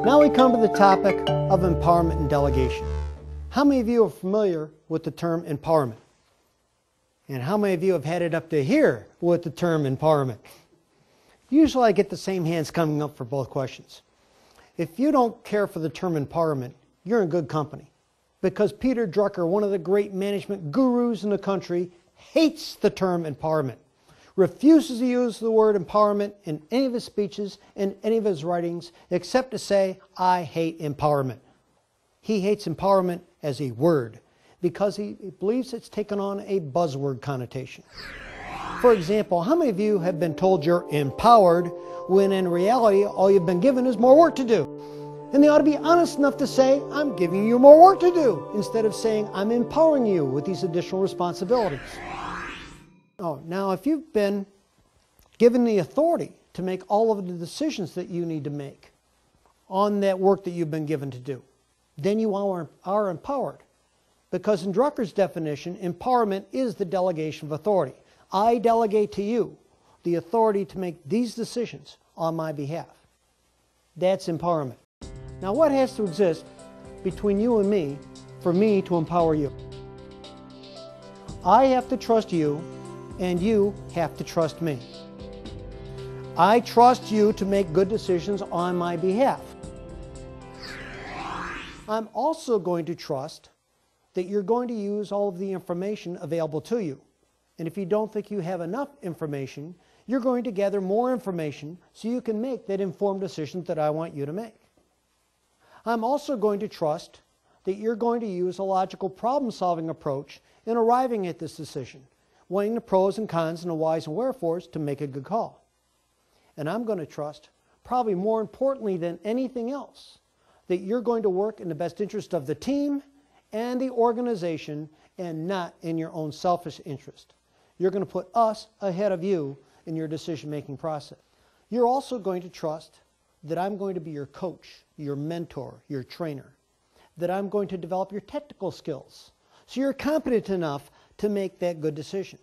Now we come to the topic of empowerment and delegation. How many of you are familiar with the term empowerment? And how many of you have had it up to here with the term empowerment? Usually I get the same hands coming up for both questions. If you don't care for the term empowerment, you're in good company. Because Peter Drucker, one of the great management gurus in the country, hates the term empowerment. Refuses to use the word empowerment in any of his speeches, in any of his writings, except to say, I hate empowerment. He hates empowerment as a word because he believes it's taken on a buzzword connotation. For example, how many of you have been told you're empowered when in reality all you've been given is more work to do? And they ought to be honest enough to say, I'm giving you more work to do, instead of saying, I'm empowering you with these additional responsibilities. Oh, now if you've been given the authority to make all of the decisions that you need to make on that work that you've been given to do, then you are empowered. Because in Drucker's definition, empowerment is the delegation of authority. I delegate to you the authority to make these decisions on my behalf. That's empowerment. Now what has to exist between you and me for me to empower you? I have to trust you, and you have to trust me. I trust you to make good decisions on my behalf. I'm also going to trust that you're going to use all of the information available to you. And if you don't think you have enough information, you're going to gather more information so you can make that informed decision that I want you to make. I'm also going to trust that you're going to use a logical problem-solving approach in arriving at this decision, weighing the pros and cons and the whys and wherefores to make a good call. And I'm going to trust, probably more importantly than anything else, that you're going to work in the best interest of the team and the organization and not in your own selfish interest. You're going to put us ahead of you in your decision-making process. You're also going to trust that I'm going to be your coach, your mentor, your trainer, that I'm going to develop your technical skills so you're competent enough to make that good decision,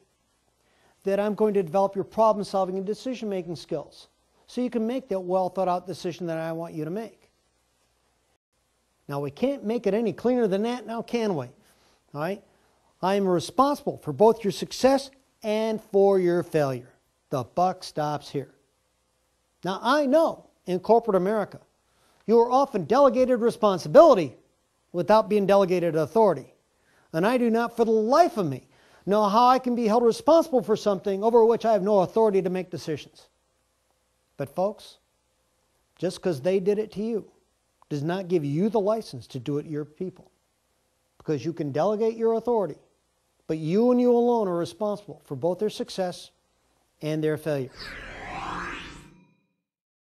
that I'm going to develop your problem-solving and decision-making skills so you can make that well-thought-out decision that I want you to make. Now, we can't make it any cleaner than that now, can we? All right? I am responsible for both your success and for your failure. The buck stops here. Now, I know in corporate America, you are often delegated responsibility without being delegated authority. And I do not for the life of me know how I can be held responsible for something over which I have no authority to make decisions. But folks, just because they did it to you does not give you the license to do it to your people. Because you can delegate your authority, but you and you alone are responsible for both their success and their failure.